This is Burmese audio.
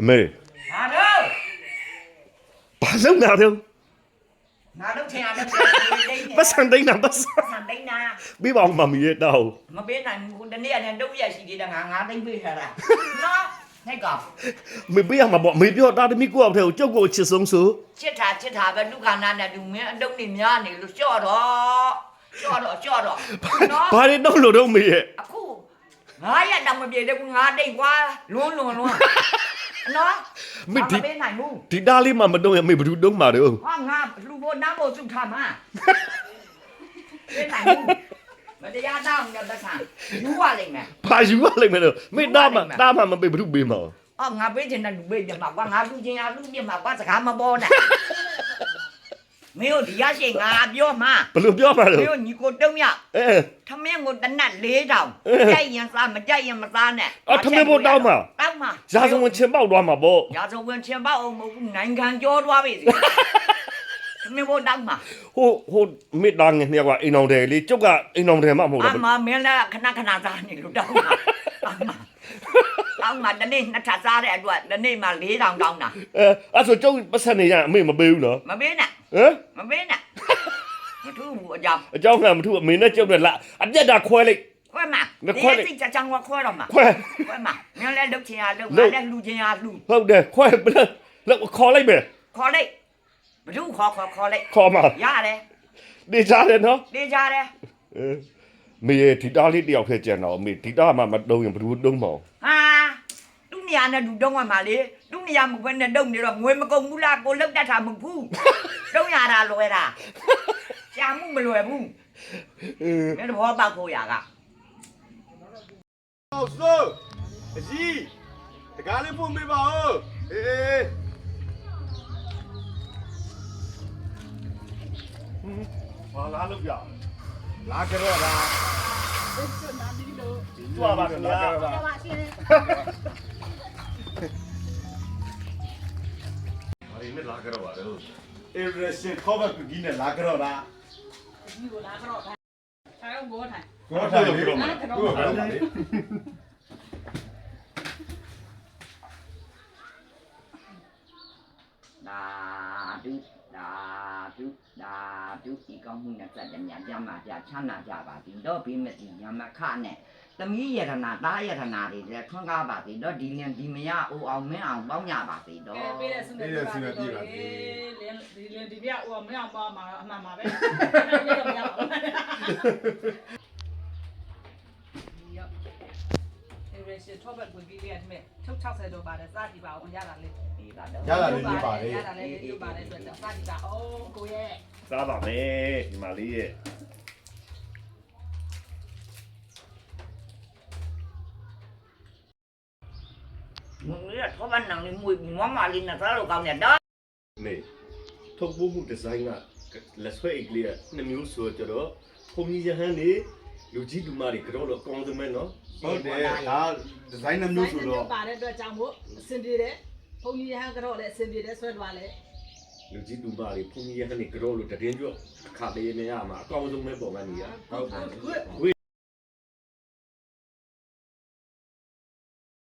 အမေဘာလုံးနာတော့ငါတို့ထင်ရတယ်ပတ်စံတိုင်းနာပတ်စံ ဆန်တိုင်းနာ ပြီးပါဦးမမီရဲ့တောက် မပေးနိုင်ဘူးတနေ့နဲ့တုတ်ရရှိသေးတယ်ငါသိမ့်ပေးထားတာနော်နိုင်ကောင် မေပေးရမှာပေါ့မေပြောတာတမီကိုအောင်ထဲကိုကြောက်ကိုချစ်ဆုံးဆို ချစ်တာပဲလူခန္ဓာနဲ့လူမင်းအတုံးနေများနေလို့ကြော့တော့နော် ဘာတွေတော့လို့တော့မေရဲ့ အခုငါရတောင်မပြေတဲ့ကူငါတိတ်ကွာလွန်းနော်မပေးနိုင်ဘူး ဒီတားလေးမှမတော့ရမေဘယ်သူတုံးမှာတော့ ဟာငါလူဖို့နားဖို့စုထားမှာပေးနိုင်ဘူးမတရားတောင်းတဲ့ဆန်ယူရလိမ့်မယ် ဘာယူရလိမ့်မယ်လို့မေတားမှမပေးဘယ်သူပေးမှာ အော်ငါပေးချင်တဲ့လူပေးကြမှာကွာငါလူချင်းရလူပြမှာကွာစကားမပေါ်နဲ့မင်းတို့ဒီရရှိငါပြောမှာ ဘယ်လိုပြောမှာ မ လဲ င်းတို့ညီကိုတုံးရထမင်းကိုတနတ်4တောင်ကြိုက်ရင်စားမကြိုက်ရင်မစားနဲ့တောင်းမှာ ရာဇဝင်ချင်ပေါက်သွားမှာပေါ့ ရာဇဝင်ချင်ပေါက်အောင်မဟုတ်ဘူးနိုင်ငံကျော်သွားပြီစီထမင်းကိုတောင်းမှာ ဟိုမေတားငယ်နှစ်ယောက်ကအိမ်အောင်တယ်လေကျုပ်ကအိမ်အောင်တယ်မှမဟုတ် အ လား မမင်းလည်းခဏစားနေလို့တောင်းမှာတောင်းမှာတနေ့နှစ်ထပ်စားတဲ့အတွက်တနေ့မှ4တောင်တောင်းတာ အဲ့ဆိုကျုပ်ပတ်စံနေရအမေမပေးဘူးနော် မပေးနဲ့ ဟမ် မပေးနဲ့မထူးဘူးအကြောင်း အเจ้าကမထူအမေနဲ့ကျုပ်နဲ့လာအပြက်တာခွဲလိုက် ခွဲမှာဒီစိတ်ချောင်းခွဲတော့မှာ ခွဲ ခွဲမှာမင်းလည်းလုတ်ချင်ရလုတ်ငါလည်းလူချင်ရလူ ဟုတ်တယ်ခွဲဘယ်လောက်ခေါ်လိုက်မယ် ခေါ်လိုက်ဘယ်သူခေါ်လိုက် ခေါ်မှာ ရတယ် နေကြတယ်နော် နေကြတယ် မေဒီတားလေးတယောက်ထဲကျန်တော့မေဒီတားမှမတုံးရင်ဘယ်သူတုံးမအောင် ဟာသူ့နေရာနဲ့လူတုံးရမှာလေသူ့နေရာမခွဲနဲ့တုံးနေတော့ငွေမကုန်ဘူးလားကိုလုတ်တတ်တာမဟုတ်ဘူးတုံးရတာလွယ်တာရှာမှုမလွယ်ဘူးမင်းတော့ပေါက်ဖို့ရက ဟုတ်ဆိုအကြီးတကားလေးဖွင့်ပေးပါဦးအေးဘာလာလို့ပြလာကြတော့လားတွားပါခင်ဗျာဘာရင်းနဲ့လာကြတော့ပါတော့အေရရှင်ခေါ်ပါကူကြီးနဲ့လာကြတော့လား ဒီကိုလာတော့ထိုင်အောင်ဘောထိုင် ခေါ်ထားပြီးတော့မှာဟုတ်ပါဘူးဒါဒုဒီကောင်းမှုနဲ့စက်တဲ့ညာကြမှာကြချမ်းသာကြပါသည်တော့ဘေးမစီညာမခနဲ့သမီးယရနာတားယရနာတွေလည်းထွန်းကားပါသည်တော့ဒီလင်ဒီမရအိုအောင်မင်းအောင်ပေါင်းကြပါသည်တော့ ပေးတဲ့ဆုနဲ့ပြပါတော့ဒီပြဟိုမင်းအောင်ပါမှာအမှန်ပါပဲမရောက်ရေရှထောက်ဘက်ကိုပြီးလေးအဲ့မဲ့ထုတ်60တော့ပါတယ်စကြည့်ပါအောင်ရတာလေး ဒီပါတော့ ရတာလေးလေးပါလေ ရတာလေးလေးပါတယ်ဆိုတော့စကြည့်ပါအောင်ကိုရဲ့ စားပါမယ်ဒီမလေးရဲ့ မင်းရထောက်ဘက်နံလေးမွေမမလေးနဲ့စားလို့ကောင်းတယ်တော့ မေထုတ်ဖို့မှုဒီဇိုင်းကလက်ဆွဲအိတ်လေးနှစ်မျိုးဆိုတော့ဘုံကြီးရဟန်းနေလူကြီးလူမတွေကတော့တော့ကောင်းသမဲနော် ဟုတ်တယ်ဒါဒီဇိုင်းနှမျိုးဆိုတော့ ပါတဲ့အတွက်ကြောင့်မို့အဆင်ပြေတယ်ဘုံကြီးရဟန်းကတော့လည်းအဆင်ပြေတယ်ဆွဲသွားလဲ လူကြီးလူမတွေဘုံကြီးရဟန်းနေကတော့လို့တည်င်းကြော့ခါလေးနေရမှာအကောင်းဆုံးပဲပုံမှန်ကြီးရ ဟုတ်တယ် ဝေ